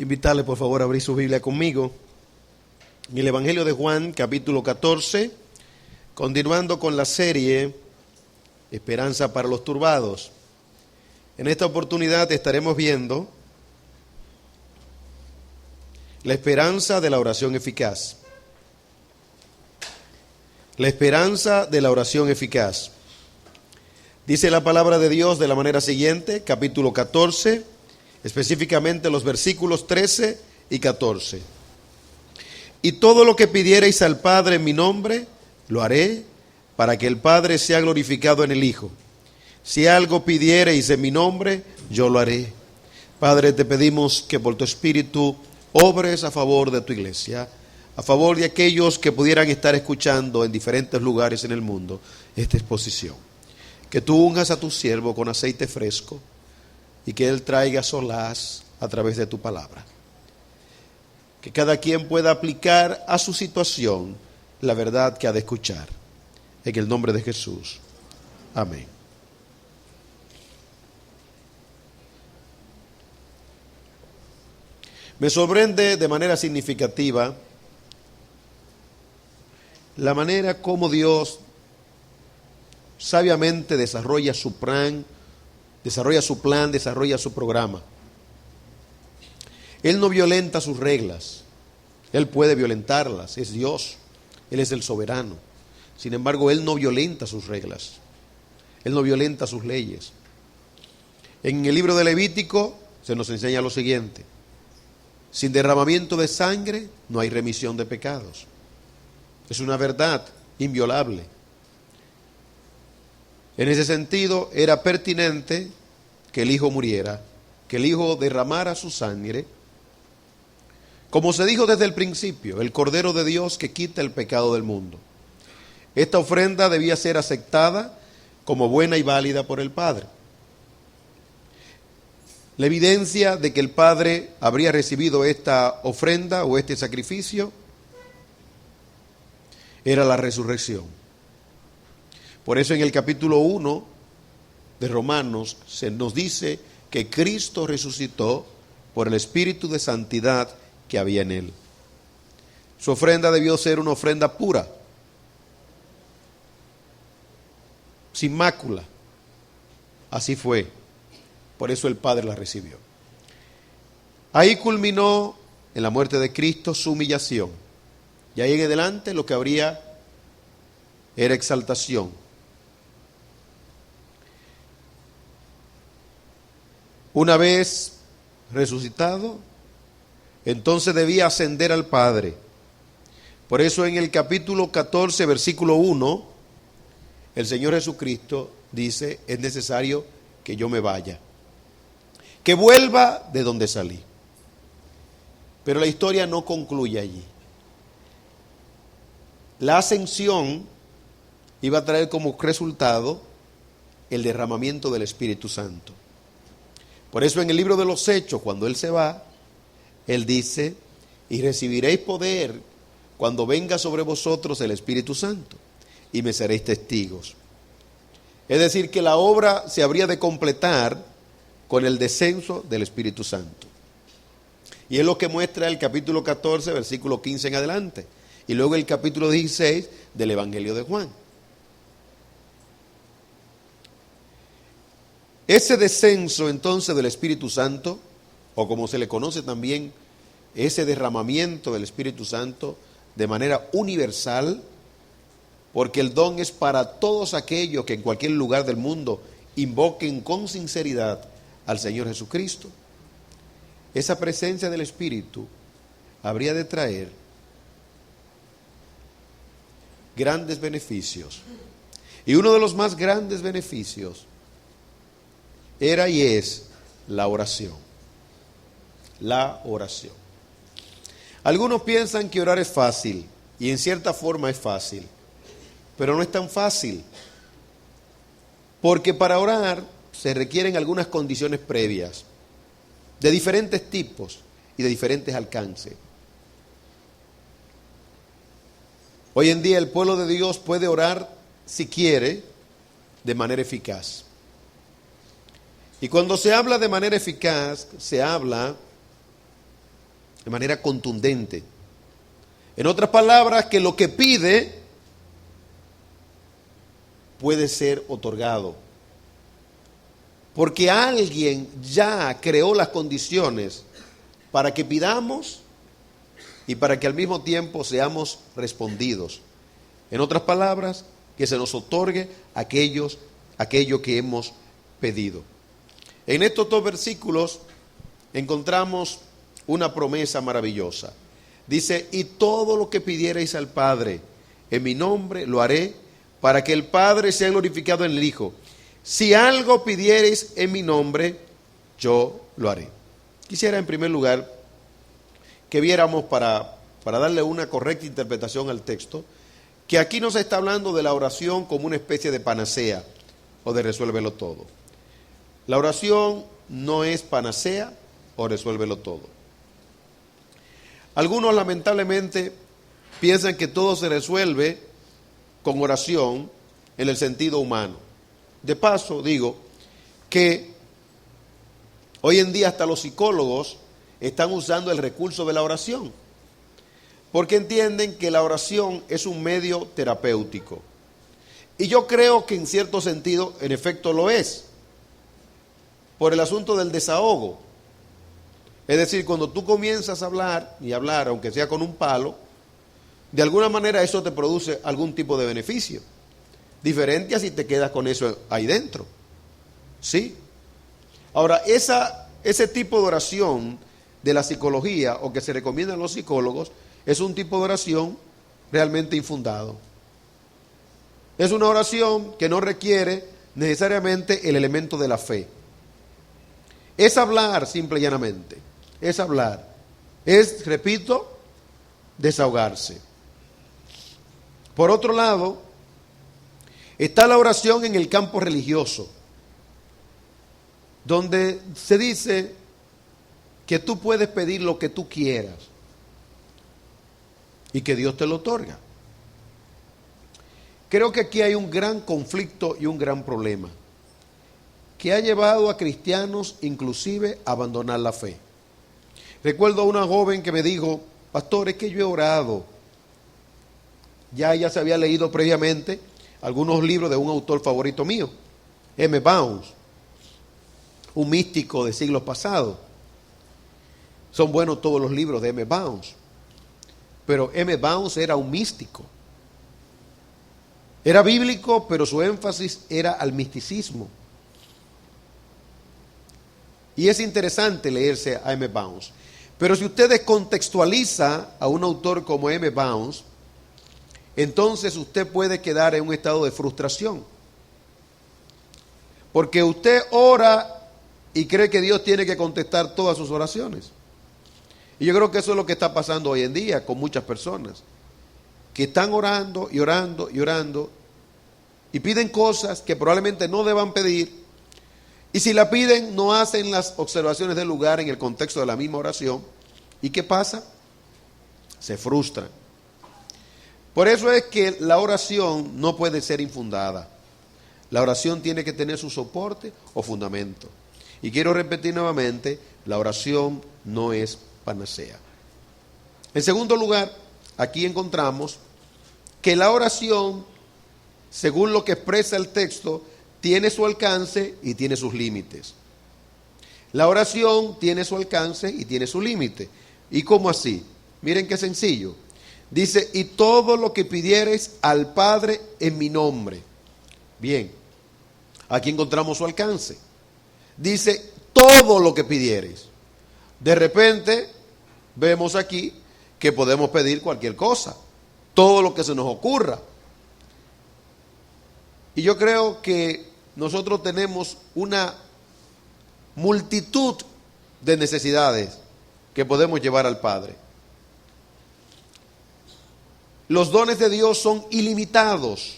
Invitarle por favor a abrir su Biblia conmigo en el Evangelio de Juan, capítulo 14, continuando con la serie Esperanza para los Turbados. En esta oportunidad estaremos viendo la esperanza de la oración eficaz. La esperanza de la oración eficaz. Dice la palabra de Dios de la manera siguiente, capítulo 14, específicamente los versículos 13 y 14. Y todo lo que pidiereis al Padre en mi nombre, lo haré, para que el Padre sea glorificado en el Hijo. Si algo pidiereis en mi nombre, yo lo haré. Padre, te pedimos que por tu Espíritu obres a favor de tu iglesia, a favor de aquellos que pudieran estar escuchando en diferentes lugares en el mundo esta exposición. Que tú unjas a tu siervo con aceite fresco y que él traiga solaz a través de tu palabra. Que cada quien pueda aplicar a su situación la verdad que ha de escuchar. En el nombre de Jesús. Amén. Me sorprende de manera significativa la manera como Dios sabiamente desarrolla su plan, desarrolla su programa. Él no violenta sus reglas, Él puede violentarlas, es Dios, Él es el soberano. Sin embargo, Él no violenta sus reglas, Él no violenta sus leyes. En el libro de Levítico se nos enseña lo siguiente: sin derramamiento de sangre no hay remisión de pecados. Es una verdad inviolable. En ese sentido, era pertinente que el Hijo muriera, que el Hijo derramara su sangre, como se dijo desde el principio, el Cordero de Dios que quita el pecado del mundo. Esta ofrenda debía ser aceptada como buena y válida por el Padre. La evidencia de que el Padre habría recibido esta ofrenda o este sacrificio era la resurrección. Por eso en el capítulo 1 de Romanos se nos dice que Cristo resucitó por el Espíritu de santidad que había en él. Su ofrenda debió ser una ofrenda pura, sin mácula. Así fue. Por eso el Padre la recibió. Ahí culminó en la muerte de Cristo su humillación. Y ahí en adelante lo que habría era exaltación. Una vez resucitado, entonces debía ascender al Padre. Por eso en el capítulo 14, versículo 1, el Señor Jesucristo dice: es necesario que yo me vaya, que vuelva de donde salí. Pero la historia no concluye allí. La ascensión iba a traer como resultado el derramamiento del Espíritu Santo. Por eso en el libro de los Hechos, cuando Él se va, Él dice: y recibiréis poder cuando venga sobre vosotros el Espíritu Santo, y me seréis testigos. Es decir, que la obra se habría de completar con el descenso del Espíritu Santo. Y es lo que muestra el capítulo 14, versículo 15 en adelante. Y luego el capítulo 16 del Evangelio de Juan. Ese descenso entonces del Espíritu Santo, o como se le conoce también, ese derramamiento del Espíritu Santo de manera universal, porque el don es para todos aquellos que en cualquier lugar del mundo invoquen con sinceridad al Señor Jesucristo. Esa presencia del Espíritu habría de traer grandes beneficios. Y uno de los más grandes beneficios era y es la oración. La oración. Algunos piensan que orar es fácil, y en cierta forma es fácil, pero no es tan fácil, porque para orar se requieren algunas condiciones previas, de diferentes tipos y de diferentes alcances. Hoy en día el pueblo de Dios puede orar, si quiere, de manera eficaz. Y cuando se habla de manera eficaz, se habla de manera contundente. En otras palabras, que lo que pide puede ser otorgado. Porque alguien ya creó las condiciones para que pidamos y para que al mismo tiempo seamos respondidos. En otras palabras, que se nos otorgue aquello que hemos pedido. En estos dos versículos encontramos una promesa maravillosa. Dice, y todo lo que pidierais al Padre en mi nombre lo haré, para que el Padre sea glorificado en el Hijo. Si algo pidierais en mi nombre, yo lo haré. Quisiera en primer lugar que viéramos para darle una correcta interpretación al texto, que aquí no se está hablando de la oración como una especie de panacea o de resuélvelo todo. La oración no es panacea o resuélvelo todo. Algunos lamentablemente piensan que todo se resuelve con oración en el sentido humano. De paso digo que hoy en día hasta los psicólogos están usando el recurso de la oración, porque entienden que la oración es un medio terapéutico. Y yo creo que en cierto sentido, en efecto lo es, por el asunto del desahogo. Es decir, cuando tú comienzas a hablar, y hablar, aunque sea con un palo, de alguna manera eso te produce algún tipo de beneficio. Diferente a si te quedas con eso ahí dentro. ¿Sí? Ahora, ese tipo de oración de la psicología, o que se recomiendan los psicólogos, es un tipo de oración realmente infundado. Es una oración que no requiere necesariamente el elemento de la fe. Es hablar simple y llanamente. Es hablar. Es, repito, desahogarse. Por otro lado, está la oración en el campo religioso, donde se dice que tú puedes pedir lo que tú quieras y que Dios te lo otorga. Creo que aquí hay un gran conflicto y un gran problema que ha llevado a cristianos inclusive a abandonar la fe. Recuerdo a una joven que me dijo, pastor, es que yo he orado. Ya ella se había leído previamente algunos libros de un autor favorito mío, M. Bounds, un místico de siglos pasados. Son buenos todos los libros de M. Bounds, pero M. Bounds era un místico. Era bíblico, pero su énfasis era al misticismo. Y es interesante leerse a M. Bounds. Pero si usted descontextualiza a un autor como M. Bounds, entonces usted puede quedar en un estado de frustración. Porque usted ora y cree que Dios tiene que contestar todas sus oraciones. Y yo creo que eso es lo que está pasando hoy en día con muchas personas, que están orando y orando y orando y piden cosas que probablemente no deban pedir, y si la piden no hacen las observaciones del lugar en el contexto de la misma oración. ¿Y qué pasa? Se frustran. Por eso es que la oración no puede ser infundada. La oración tiene que tener su soporte o fundamento. Y quiero repetir nuevamente, la oración no es panacea. En segundo lugar, aquí encontramos que la oración, según lo que expresa el texto, tiene su alcance y tiene sus límites. La oración tiene su alcance y tiene su límite. ¿Y cómo así? Miren qué sencillo. Dice, y todo lo que pidiereis al Padre en mi nombre. Bien, aquí encontramos su alcance. Dice, todo lo que pidiereis. De repente, vemos aquí que podemos pedir cualquier cosa. Todo lo que se nos ocurra. Y yo creo que nosotros tenemos una multitud de necesidades que podemos llevar al Padre. Los dones de Dios son ilimitados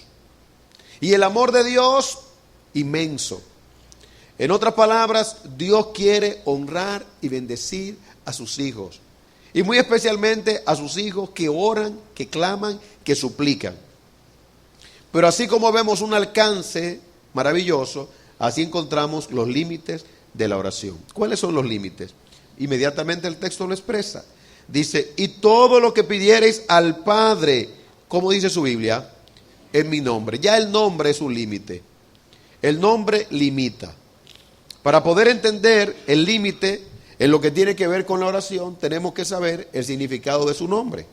y el amor de Dios inmenso. En otras palabras, Dios quiere honrar y bendecir a sus hijos, y muy especialmente a sus hijos que oran, que claman, que suplican. Pero así como vemos un alcance maravilloso, así encontramos los límites de la oración. ¿Cuáles son los límites? Inmediatamente el texto lo expresa. dice, y todo lo que pidiereis al Padre, como dice su Biblia, en mi nombre. Ya el nombre es un límite. El nombre limita. Para poder entender el límite en lo que tiene que ver con la oración, tenemos que saber el significado de su nombre.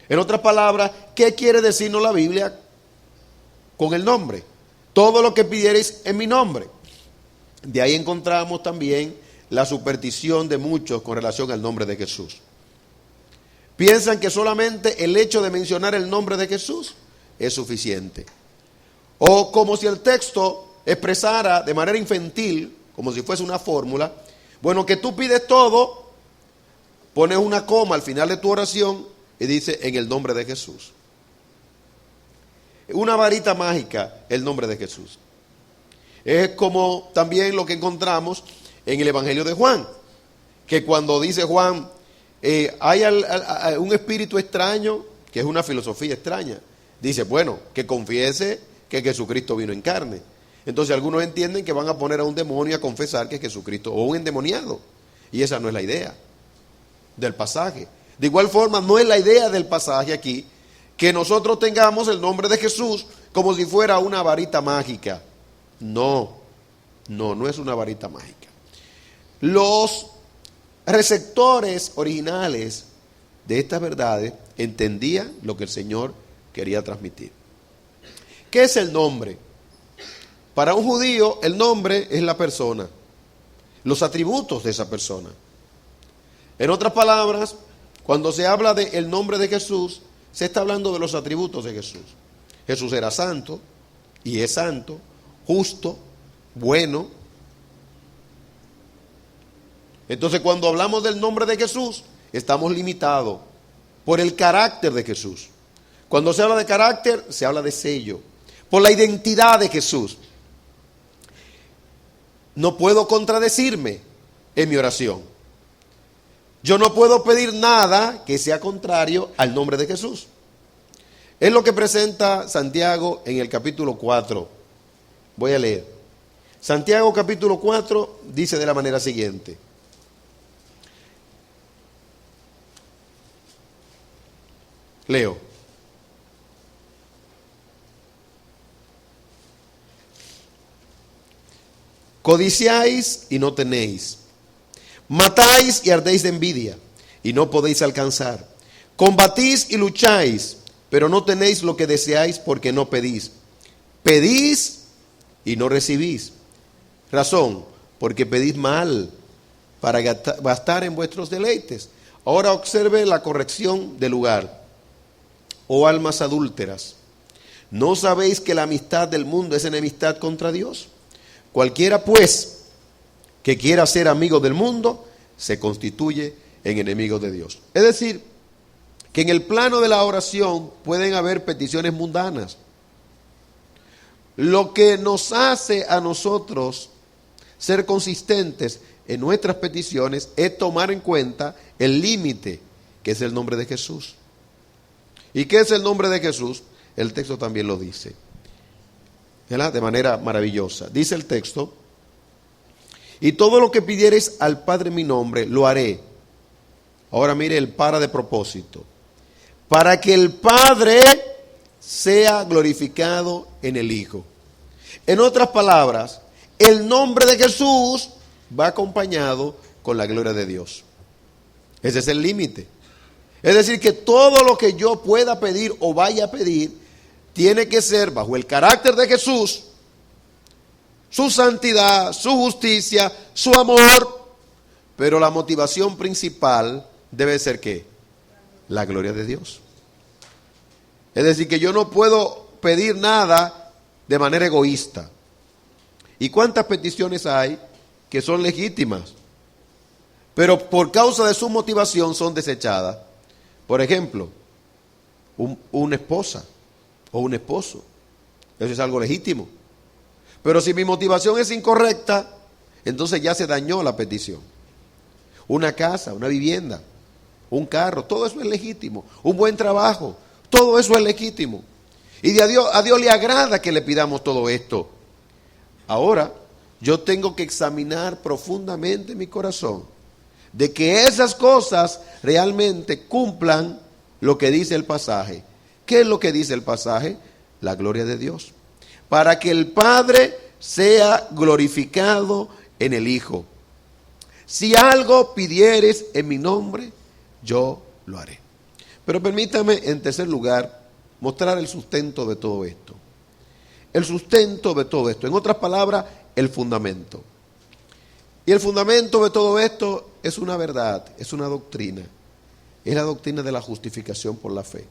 En otras palabras, ¿qué quiere decirnos la Biblia con el nombre? Todo lo que pidiereis en mi nombre. De ahí encontramos también la superstición de muchos con relación al nombre de Jesús. Piensan que solamente el hecho de mencionar el nombre de Jesús es suficiente. O como si el texto expresara de manera infantil, como si fuese una fórmula, bueno, que tú pides todo, pones una coma al final de tu oración y dice en el nombre de Jesús. Una varita mágica, el nombre de Jesús. Es como también lo que encontramos en el Evangelio de Juan, que cuando dice Juan, hay un espíritu extraño, que es una filosofía extraña, dice, bueno, que confiese que Jesucristo vino en carne. Entonces algunos entienden que van a poner a un demonio a confesar que es Jesucristo, o un endemoniado, y esa no es la idea del pasaje. De igual forma, no es la idea del pasaje aquí que nosotros tengamos el nombre de Jesús como si fuera una varita mágica. No es una varita mágica. Los receptores originales de estas verdades entendían lo que el Señor quería transmitir. ¿Qué es el nombre? Para un judío, el nombre es la persona, los atributos de esa persona. En otras palabras, cuando se habla del nombre de Jesús, se está hablando de los atributos de Jesús. Jesús era santo, y es santo, justo, bueno. Entonces, cuando hablamos del nombre de Jesús, estamos limitados por el carácter de Jesús. Cuando se habla de carácter, se habla de sello, por la identidad de Jesús. No puedo contradecirme en mi oración. Yo no puedo pedir nada que sea contrario al nombre de Jesús. Es lo que presenta Santiago en el capítulo 4. Voy a leer. Santiago capítulo 4 dice de la manera siguiente. Leo. Codiciáis y no tenéis. Matáis y ardéis de envidia y no podéis alcanzar. Combatís y lucháis, pero no tenéis lo que deseáis porque no pedís. Pedís y no recibís. Razón, porque pedís mal para gastar en vuestros deleites. Ahora observe la corrección del lugar. Oh almas adúlteras, ¿no sabéis que la amistad del mundo es enemistad contra Dios? Cualquiera pues que quiera ser amigo del mundo se constituye en enemigo de Dios. Es decir, que en el plano de la oración pueden haber peticiones mundanas. Lo que nos hace a nosotros ser consistentes en nuestras peticiones es tomar en cuenta el límite que es el nombre de Jesús. ¿Y qué es el nombre de Jesús? El texto también lo dice, ¿verdad? De manera maravillosa. Dice el texto, y todo lo que pidiereis al Padre en mi nombre, lo haré. Ahora mire el para de propósito. Para que el Padre sea glorificado en el Hijo. En otras palabras, el nombre de Jesús va acompañado con la gloria de Dios. Ese es el límite. Es decir, que todo lo que yo pueda pedir o vaya a pedir, tiene que ser bajo el carácter de Jesús, su santidad, su justicia, su amor, pero la motivación principal debe ser ¿qué? La gloria de Dios. Es decir, que yo no puedo pedir nada de manera egoísta. ¿Y cuántas peticiones hay que son legítimas, pero por causa de su motivación son desechadas? Por ejemplo, una esposa o un esposo. Eso es algo legítimo. Pero si mi motivación es incorrecta, entonces ya se dañó la petición. Una casa, una vivienda, un carro, todo eso es legítimo. Un buen trabajo, todo eso es legítimo. Y a Dios le agrada que le pidamos todo esto. Ahora, yo tengo que examinar profundamente mi corazón, de que esas cosas realmente cumplan lo que dice el pasaje. ¿Qué es lo que dice el pasaje? La gloria de Dios. Para que el Padre sea glorificado en el Hijo. Si algo pidieres en mi nombre, yo lo haré. Pero permítame, en tercer lugar, mostrar el sustento de todo esto. El sustento de todo esto. En otras palabras, el fundamento. Y el fundamento de todo esto es una verdad, es una doctrina. Es la doctrina de la justificación por la fe.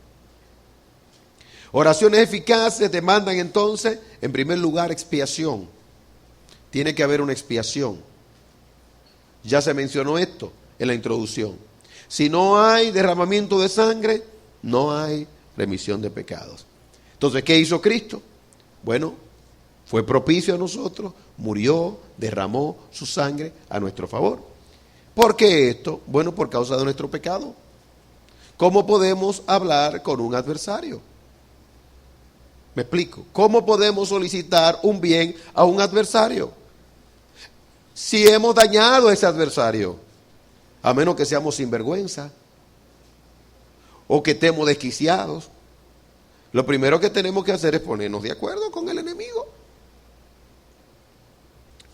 Oraciones eficaces demandan entonces, en primer lugar, expiación. Tiene que haber una expiación. Ya se mencionó esto en la introducción. Si no hay derramamiento de sangre, no hay remisión de pecados. Entonces, ¿qué hizo Cristo? Bueno, fue propicio a nosotros, murió, derramó su sangre a nuestro favor. ¿Por qué esto? Bueno, por causa de nuestro pecado. ¿Cómo podemos hablar con un adversario? Me explico. ¿Cómo podemos solicitar un bien a un adversario? Si hemos dañado a ese adversario, a menos que seamos sinvergüenza o que estemos desquiciados, lo primero que tenemos que hacer es ponernos de acuerdo con el enemigo.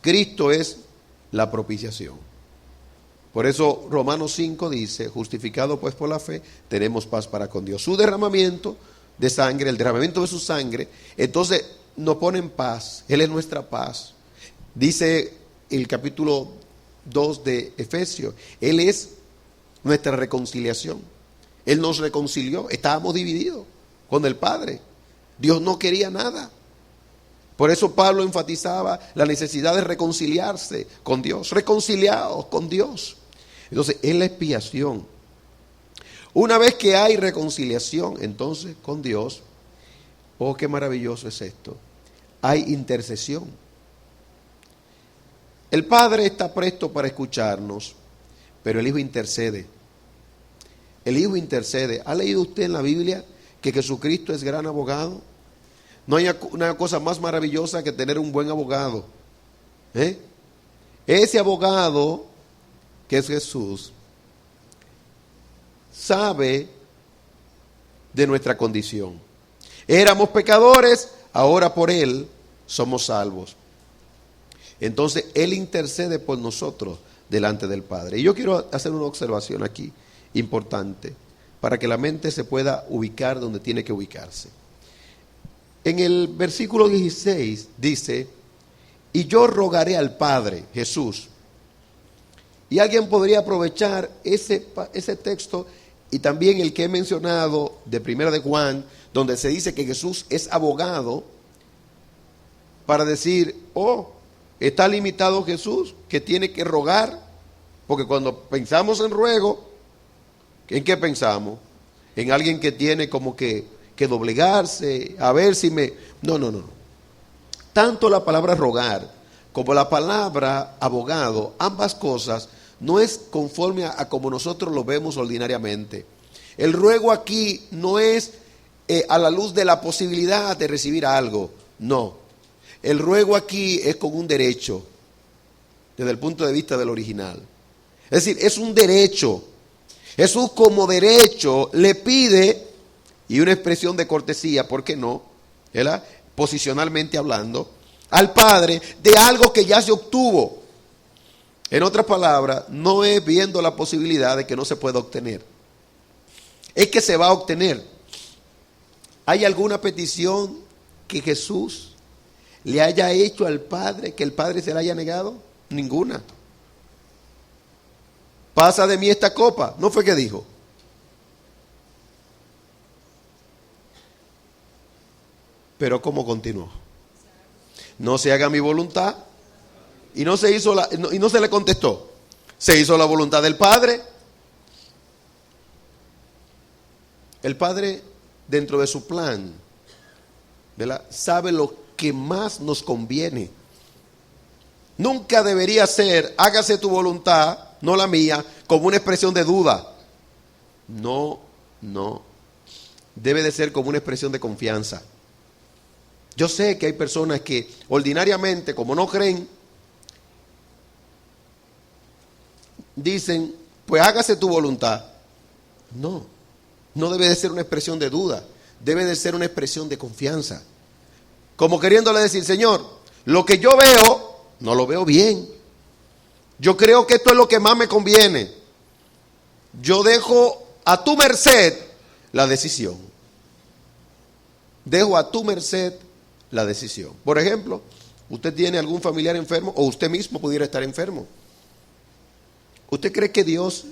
Cristo es la propiciación. Por eso Romanos 5 dice, justificado pues por la fe, tenemos paz para con Dios. Su derramamiento de sangre, el derramamiento de su sangre, entonces nos pone en paz. Él es nuestra paz. Dice el capítulo 2 de Efesios, Él es nuestra reconciliación. Él nos reconcilió, estábamos divididos con el Padre. Dios no quería nada. Por eso Pablo enfatizaba la necesidad de reconciliarse con Dios, reconciliados con Dios. Entonces, es la expiación. Una vez que hay reconciliación, entonces, con Dios, oh, qué maravilloso es esto, hay intercesión. El Padre está presto para escucharnos, pero el Hijo intercede. El Hijo intercede. ¿Ha leído usted en la Biblia que Jesucristo es gran abogado? No hay una cosa más maravillosa que tener un buen abogado. Ese abogado, que es Jesús, sabe de nuestra condición. Éramos pecadores, ahora por Él somos salvos. Entonces, Él intercede por nosotros delante del Padre. Y yo quiero hacer una observación aquí, importante, para que la mente se pueda ubicar donde tiene que ubicarse. En el versículo 16 dice, y yo rogaré al Padre, Jesús. Y alguien podría aprovechar ese texto y también el que he mencionado de Primera de Juan, donde se dice que Jesús es abogado, para decir, oh, está limitado Jesús, que tiene que rogar, porque cuando pensamos en ruego, ¿en qué pensamos? En alguien que tiene como que doblegarse, a ver si me... No. Tanto la palabra rogar como la palabra abogado, ambas cosas, no es conforme a como nosotros lo vemos ordinariamente. El ruego aquí no es a la luz de la posibilidad de recibir algo, no. El ruego aquí es con un derecho, desde el punto de vista del original. Es decir, es un derecho. Jesús como derecho le pide, y una expresión de cortesía, ¿por qué no? ¿Verdad? Posicionalmente hablando, al Padre de algo que ya se obtuvo. En otras palabras, no es viendo la posibilidad de que no se pueda obtener. Es que se va a obtener. ¿Hay alguna petición que Jesús le haya hecho al Padre, que el Padre se la haya negado? Ninguna. Pasa de mí esta copa. ¿No fue que dijo? Pero ¿cómo continuó? No se haga mi voluntad. Y no se hizo y no se le contestó. Se hizo la voluntad del Padre. El Padre, dentro de su plan, ¿verdad?, sabe lo que más nos conviene. Nunca debería ser, hágase tu voluntad, no la mía, como una expresión de duda. No. Debe de ser como una expresión de confianza. Yo sé que hay personas que ordinariamente, como no creen, dicen, pues hágase tu voluntad. No, no debe de ser una expresión de duda, debe de ser una expresión de confianza. Como queriéndole decir, Señor, lo que yo veo, no lo veo bien. Yo creo que esto es lo que más me conviene. Yo dejo a tu merced la decisión. Dejo a tu merced la decisión. Por ejemplo, usted tiene algún familiar enfermo o usted mismo pudiera estar enfermo. ¿Usted cree que Dios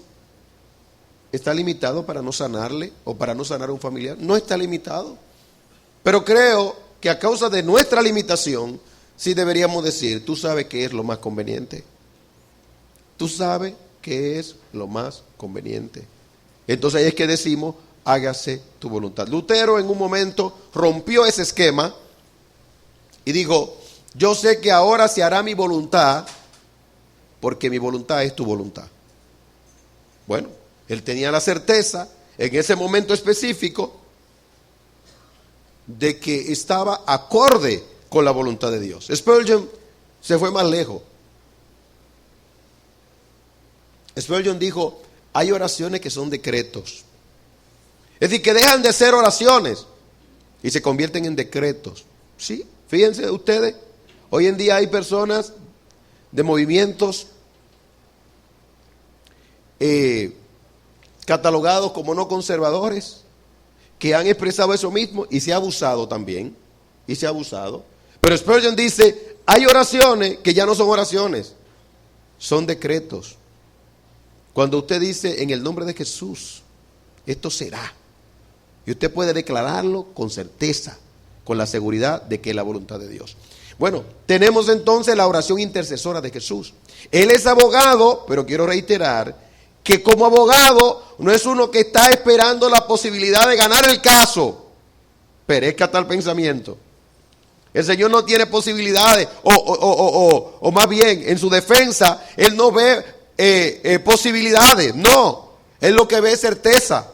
está limitado para no sanarle o para no sanar a un familiar? No está limitado. Pero creo que a causa de nuestra limitación, sí deberíamos decir, tú sabes qué es lo más conveniente. Tú sabes qué es lo más conveniente. Entonces ahí es que decimos, hágase tu voluntad. Lutero en un momento rompió ese esquema y dijo, yo sé que ahora se hará mi voluntad porque mi voluntad es tu voluntad. Bueno, él tenía la certeza en ese momento específico de que estaba acorde con la voluntad de Dios. Spurgeon se fue más lejos. Spurgeon dijo, hay oraciones que son decretos. Es decir, que dejan de ser oraciones y se convierten en decretos. Sí, fíjense ustedes, hoy en día hay personas de movimientos catalogados como no conservadores que han expresado eso mismo y se ha abusado también. Y se ha abusado. Pero Spurgeon dice, hay oraciones que ya no son oraciones, son decretos. Cuando usted dice en el nombre de Jesús, esto será. Y usted puede declararlo con certeza, con la seguridad de que es la voluntad de Dios. Bueno, tenemos entonces la oración intercesora de Jesús. Él es abogado, pero quiero reiterar que como abogado no es uno que está esperando la posibilidad de ganar el caso. Perezca tal pensamiento. El Señor no tiene posibilidades, o más bien en su defensa, Él no ve posibilidades, no, Él lo que ve es certeza.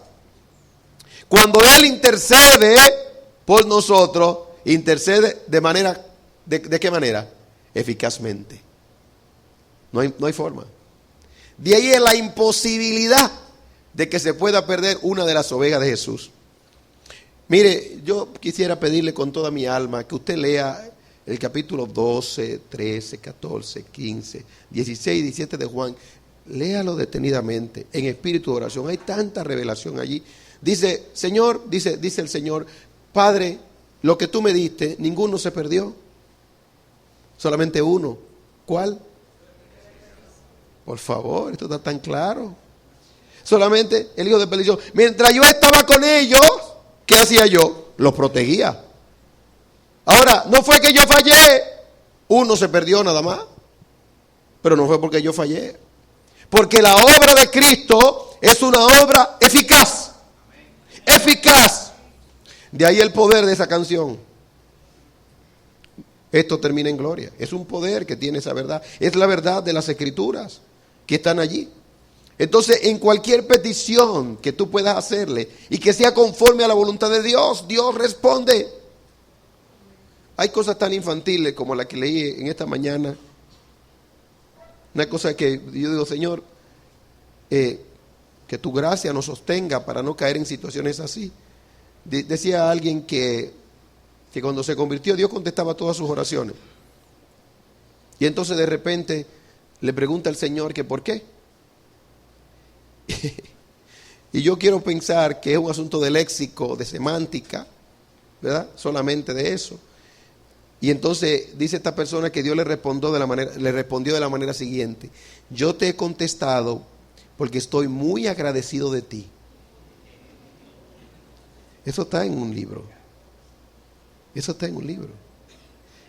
Cuando Él intercede por nosotros, intercede de manera, ¿de qué manera? Eficazmente. No hay forma. De ahí es la imposibilidad de que se pueda perder una de las ovejas de Jesús. Mire, yo quisiera pedirle con toda mi alma que usted lea el capítulo 12, 13, 14, 15, 16 y 17 de Juan. Léalo detenidamente, en espíritu de oración. Hay tanta revelación allí. Dice, Señor, dice el Señor, Padre, lo que tú me diste, ninguno se perdió. Solamente uno. ¿Cuál? Por favor, esto está tan claro. Solamente el hijo de perdición. Mientras yo estaba con ellos, ¿qué hacía yo? Los protegía. Ahora, no fue que yo fallé. Uno se perdió nada más. Pero no fue porque yo fallé. Porque la obra de Cristo es una obra eficaz. Eficaz. De ahí el poder de esa canción. Esto termina en gloria. Es un poder que tiene esa verdad. Es la verdad de las Escrituras que están allí. Entonces, en cualquier petición que tú puedas hacerle y que sea conforme a la voluntad de Dios, Dios responde. Hay cosas tan infantiles como la que leí en esta mañana. Una cosa que yo digo, Señor, que tu gracia nos sostenga para no caer en situaciones así. Decía alguien que cuando se convirtió, Dios contestaba todas sus oraciones. Y entonces de repente le pregunta al Señor que por qué. Y yo quiero pensar que es un asunto de léxico, de semántica, ¿verdad? Solamente de eso. Y entonces dice esta persona que Dios le respondió de la manera siguiente: yo te he contestado porque estoy muy agradecido de ti. Eso está en un libro. Eso está en un libro.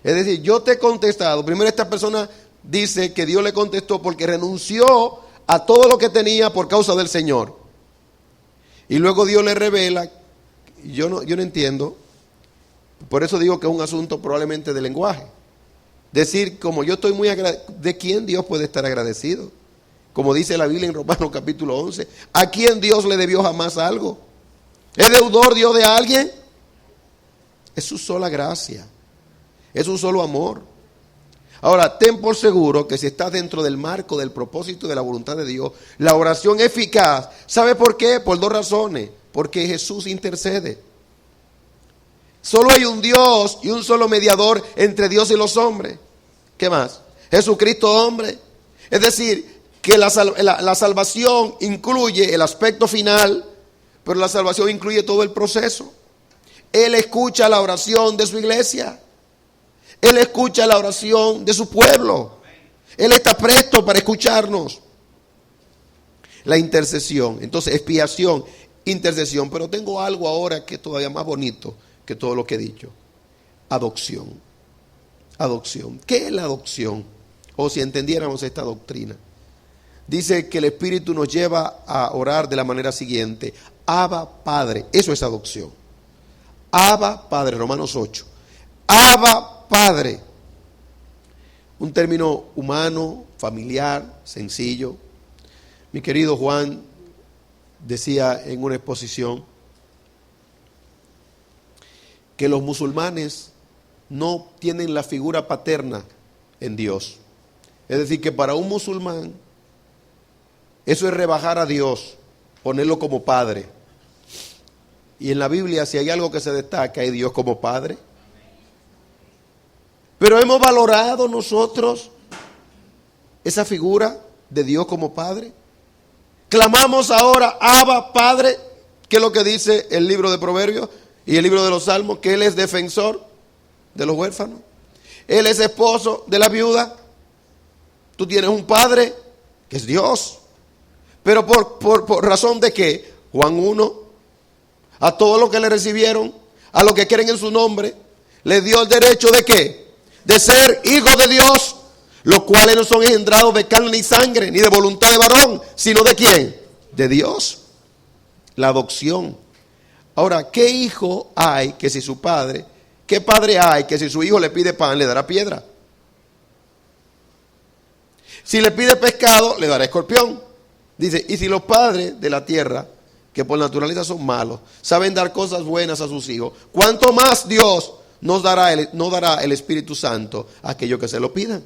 Es decir, yo te he contestado. Primero esta persona dice que Dios le contestó porque renunció a todo lo que tenía por causa del Señor. Y luego Dios le revela, yo no entiendo, por eso digo que es un asunto probablemente de lenguaje. Decir, como yo estoy muy agradecido, ¿de quién Dios puede estar agradecido? Como dice la Biblia en Romanos capítulo 11, ¿a quién Dios le debió jamás algo? ¿Es deudor Dios de alguien? Es su sola gracia, es un solo amor. Ahora, ten por seguro que si estás dentro del marco del propósito de la voluntad de Dios, la oración es eficaz. ¿Sabe por qué? Por dos razones. Porque Jesús intercede. Solo hay un Dios y un solo mediador entre Dios y los hombres. ¿Qué más? Jesucristo hombre. Es decir, que la salvación incluye el aspecto final, pero la salvación incluye todo el proceso. Él escucha la oración de su iglesia. Él escucha la oración de su pueblo. Él está presto para escucharnos. La intercesión. Entonces, expiación, intercesión. Pero tengo algo ahora que es todavía más bonito que todo lo que he dicho. Adopción. Adopción. ¿Qué es la adopción? O si entendiéramos esta doctrina. Dice que el Espíritu nos lleva a orar de la manera siguiente. Abba Padre. Eso es adopción. Abba Padre. Romanos 8. Abba Padre. Un término humano, familiar, sencillo. Mi querido Juan decía en una exposición que los musulmanes no tienen la figura paterna en Dios. Es decir, que para un musulmán eso es rebajar a Dios, ponerlo como Padre. Y en la Biblia, si hay algo que se destaca, es Dios como Padre. Pero hemos valorado nosotros esa figura de Dios como Padre. Clamamos ahora, Abba Padre, que es lo que dice el libro de Proverbios y el libro de los Salmos, que Él es defensor de los huérfanos. Él es esposo de la viuda. Tú tienes un Padre que es Dios. Pero por razón de que Juan 1, a todos los que le recibieron, a los que creen en su nombre, le dio el derecho de ¿qué? De ser hijos de Dios, los cuales no son engendrados de carne ni sangre, ni de voluntad de varón, sino ¿de quién? De Dios. La adopción. Ahora, ¿qué hijo hay que si su padre, qué padre hay que si su hijo le pide pan, le dará piedra? Si le pide pescado, le dará escorpión. Dice, y si los padres de la tierra, que por naturaleza son malos, saben dar cosas buenas a sus hijos, ¿cuánto más Dios no dará el Espíritu Santo a aquellos que se lo pidan?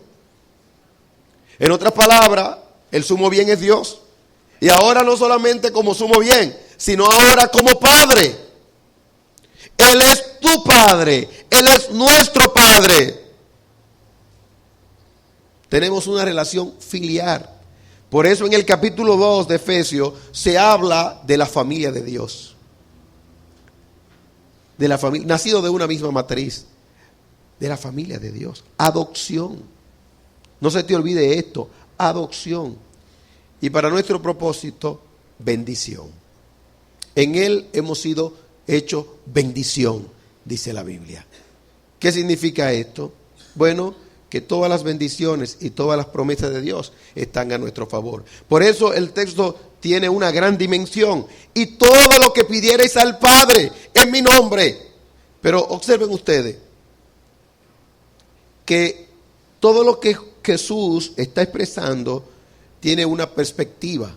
En otras palabras, el sumo bien es Dios. Y ahora no solamente como sumo bien, sino ahora como Padre. Él es tu Padre. Él es nuestro Padre. Tenemos una relación filial. Por eso en el capítulo 2 de Efesios se habla de la familia de Dios. De la familia, nacido de una misma matriz. De la familia de Dios. Adopción. No se te olvide esto. Adopción. Y para nuestro propósito, bendición. En Él hemos sido hechos bendición, dice la Biblia. ¿Qué significa esto? Bueno, que todas las bendiciones y todas las promesas de Dios están a nuestro favor. Por eso el texto tiene una gran dimensión. Y todo lo que pidierais al Padre en mi nombre. Pero observen ustedes que todo lo que Jesús está expresando tiene una perspectiva.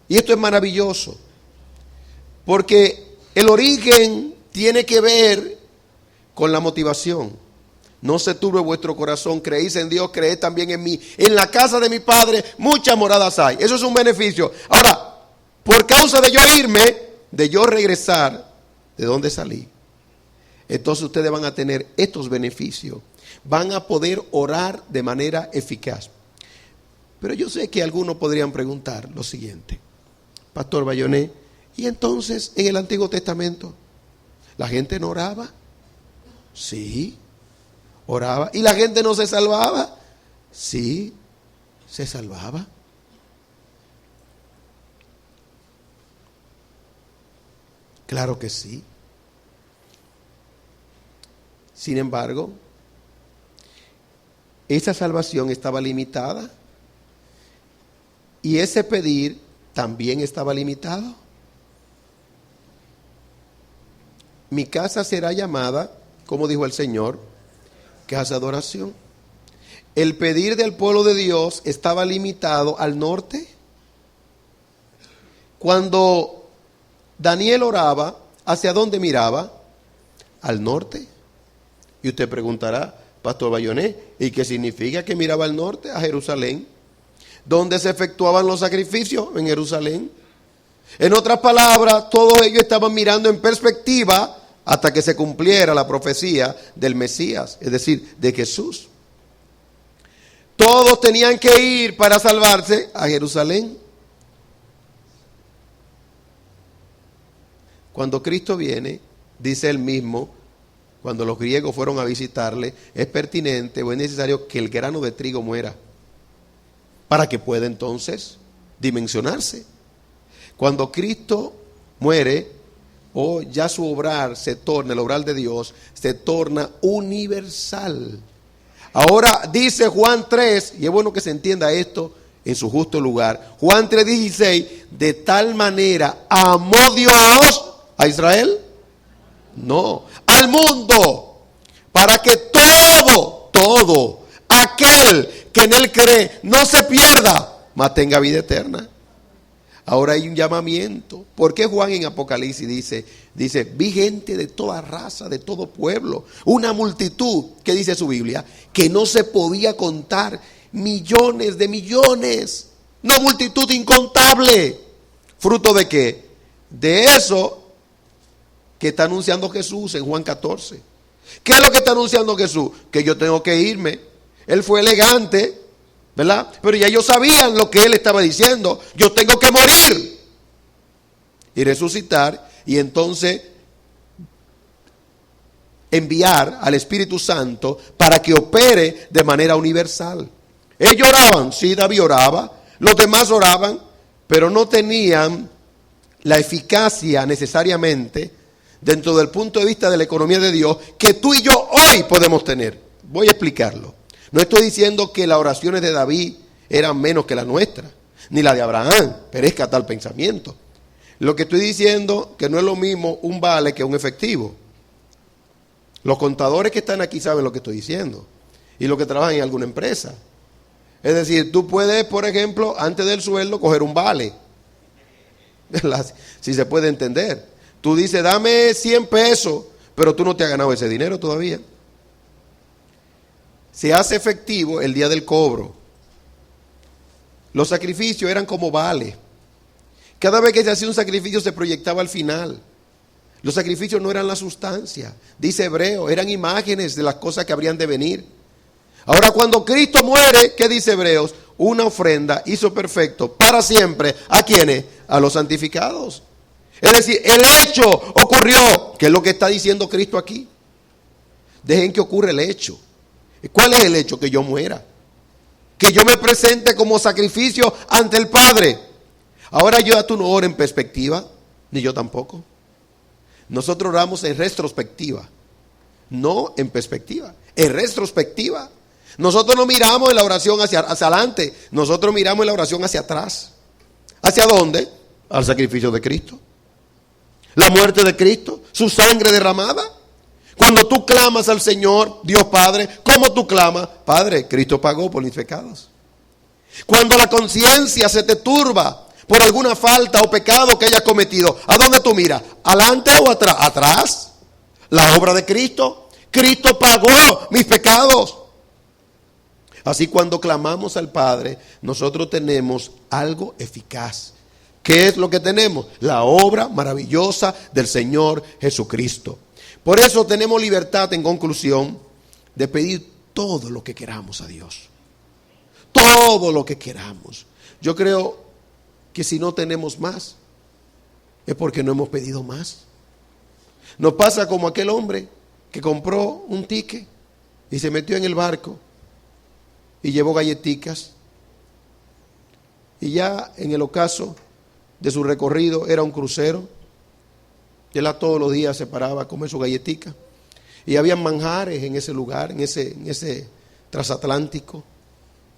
Y esto es maravilloso. Porque el origen tiene que ver con la motivación. No se turbe vuestro corazón, creéis en Dios, creed también en mí. En la casa de mi Padre muchas moradas hay. Eso es un beneficio. Ahora, por causa de yo irme, de yo regresar, de donde salí, entonces ustedes van a tener estos beneficios. Van a poder orar de manera eficaz. Pero yo sé que algunos podrían preguntar lo siguiente. Pastor Bayonet, ¿y entonces en el Antiguo Testamento la gente no oraba? Sí, oraba. ¿Y la gente no se salvaba? Sí, se salvaba. Claro que sí. Sin embargo, esa salvación estaba limitada y ese pedir también estaba limitado. Mi casa será llamada, como dijo el Señor, casa de oración. El pedir del pueblo de Dios estaba limitado al norte. Cuando Daniel oraba, ¿hacia dónde miraba? Al norte. Y usted preguntará, Pastor Bayonet. ¿Y qué significa? Que miraba al norte, a Jerusalén, donde se efectuaban los sacrificios, en Jerusalén. En otras palabras, todos ellos estaban mirando en perspectiva hasta que se cumpliera la profecía del Mesías, es decir, de Jesús. Todos tenían que ir para salvarse a Jerusalén. Cuando Cristo viene, dice él mismo, cuando los griegos fueron a visitarle, es pertinente o es necesario que el grano de trigo muera para que pueda entonces dimensionarse. Cuando Cristo muere, o ya su obrar se torna, el obrar de Dios, se torna universal. Ahora dice Juan 3, y es bueno que se entienda esto en su justo lugar. Juan 3:16, de tal manera amó Dios a Israel, no, al mundo, para que todo aquel que en él cree no se pierda, mas tenga vida eterna. Ahora hay un llamamiento. ¿Por qué Juan en Apocalipsis dice, vi gente de toda raza, de todo pueblo, una multitud, que dice su Biblia, que no se podía contar, millones de millones, una multitud incontable? ¿Fruto de qué? De eso que está anunciando Jesús en Juan 14. ¿Qué es lo que está anunciando Jesús? Que yo tengo que irme. Él fue elegante, ¿verdad? Pero ya ellos sabían lo que él estaba diciendo. Yo tengo que morir y resucitar, y entonces enviar al Espíritu Santo para que opere de manera universal. Ellos oraban, sí, David oraba, los demás oraban, pero no tenían la eficacia necesariamente dentro del punto de vista de la economía de Dios que tú y yo hoy podemos tener. Voy a explicarlo. No estoy diciendo que las oraciones de David eran menos que las nuestras, ni la de Abraham, perezca tal pensamiento. Lo que estoy diciendo que no es lo mismo un vale que un efectivo. Los contadores que están aquí saben lo que estoy diciendo, y los que trabajan en alguna empresa. Es decir, tú puedes, por ejemplo, antes del sueldo coger un vale, si se puede entender. Tú dices, dame 100 pesos, pero tú no te has ganado ese dinero todavía. Se hace efectivo el día del cobro. Los sacrificios eran como vale. Cada vez que se hacía un sacrificio se proyectaba al final. Los sacrificios no eran la sustancia. Dice Hebreo, eran imágenes de las cosas que habrían de venir. Ahora cuando Cristo muere, ¿qué dice Hebreos? Una ofrenda hizo perfecto para siempre. ¿A quiénes? A los santificados. Es decir, el hecho ocurrió. ¿Qué es lo que está diciendo Cristo aquí? Dejen que ocurra el hecho. ¿Cuál es el hecho? Que yo muera. Que yo me presente como sacrificio ante el Padre. Ahora yo tú no oro en perspectiva, ni yo tampoco. Nosotros oramos en retrospectiva, no en perspectiva, en retrospectiva. Nosotros no miramos en la oración hacia adelante, nosotros miramos en la oración hacia atrás. ¿Hacia dónde? Al sacrificio de Cristo. La muerte de Cristo, su sangre derramada. Cuando tú clamas al Señor, Dios Padre, ¿cómo tú clamas? Padre, Cristo pagó por mis pecados. Cuando la conciencia se te turba por alguna falta o pecado que hayas cometido, ¿a dónde tú miras? ¿Adelante o atrás? Atrás. La obra de Cristo. Cristo pagó mis pecados. Así cuando clamamos al Padre, nosotros tenemos algo eficaz. ¿Qué es lo que tenemos? La obra maravillosa del Señor Jesucristo. Por eso tenemos libertad, en conclusión, de pedir todo lo que queramos a Dios. Todo lo que queramos. Yo creo que si no tenemos más, es porque no hemos pedido más. Nos pasa como aquel hombre que compró un ticket y se metió en el barco y llevó galletitas. Y ya en el ocaso de su recorrido era un crucero. Y él todos los días se paraba a comer su galletica. Y había manjares en ese lugar, en ese transatlántico.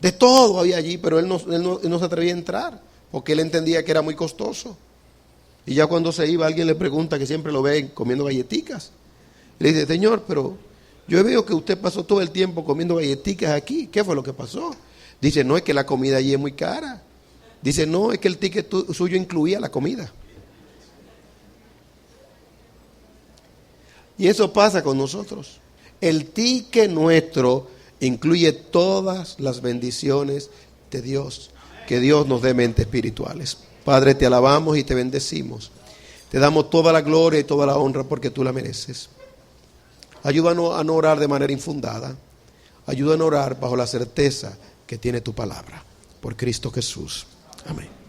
De todo había allí, pero él no se atrevía a entrar, porque él entendía que era muy costoso. Y ya cuando se iba, alguien le pregunta, que siempre lo ve comiendo galletitas. Y le dice, Señor, pero yo veo que usted pasó todo el tiempo comiendo galletitas aquí. ¿Qué fue lo que pasó? Dice, no, es que la comida allí es muy cara. Dice, no, es que el ticket suyo incluía la comida. Y eso pasa con nosotros. El ticket nuestro incluye todas las bendiciones de Dios. Que Dios nos dé mentes espirituales. Padre, te alabamos y te bendecimos. Te damos toda la gloria y toda la honra porque tú la mereces. Ayúdanos a no orar de manera infundada. Ayúdanos a orar bajo la certeza que tiene tu palabra. Por Cristo Jesús. Amén.